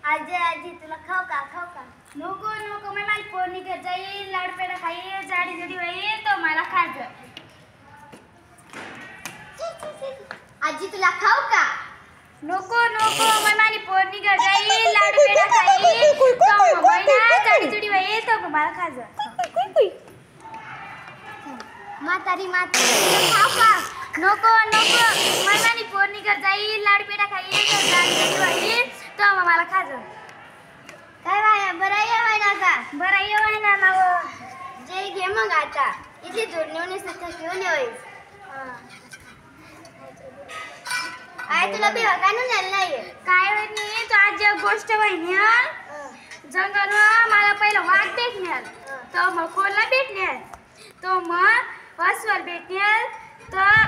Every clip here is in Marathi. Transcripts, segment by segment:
आजी आजी तुला खाऊ का नको नको मैं माझी पोरणी घर जाईल लाड पेढा खाईल जाडी जुडी होईल तो मला खायचं आजी तुला खाऊ का नको नको मैं माझी पोरणी घर जाईल लाड पेढा खाईल तो मला जाडी जुडी होईल तो मला खायचं म्हातारी खाऊ का नको नको मैं माझी पोरणी घर जाईल लाड पेढा खाईल तो जाडी जुडी होईल तो मला खायचं काय बाया बरं येवायना का बरं येवायना ना जे घे मग आता इथे जोडणीने सत्ता घेऊन येईस आय तुला बेवा काय नेलं नाही काय होत नाही तो आज एक गोष्ट वहिनी जंगल मला पहिला वाघ भेटणार तो मग कोणला भेटणार तो मग अस्वल भेटणार तर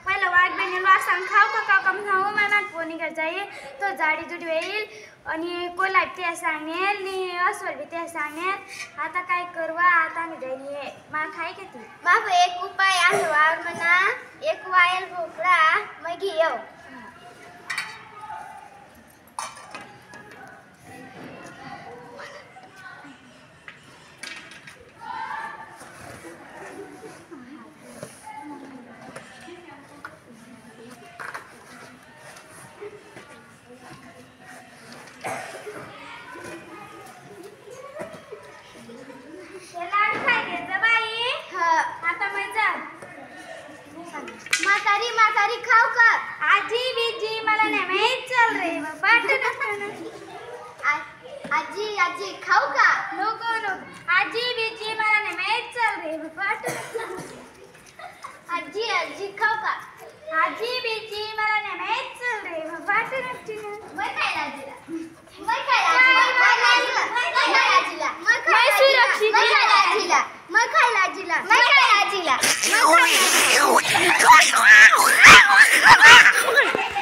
पहिला वाघ भेटणार वाघ सांग खाऊ का खाऊ मला पोनी घर जाईल तो जाडी जुडी होईल आणि कोला ते सांगेल आणि अस्वल बी ते सांगेल आता काय करवा आता मी जाईल मला खाय का ती बाप एक उपाय आहे वाघ म्हणा एक वायल भोपळा मग येऊ म्हातारी खाऊ का आजी बीजी मला नाही माहित चल रे आजी आजी खाऊ का नको नको आजी बीजी मला नाही माहित चल रे आजी आजी खाऊ का आजी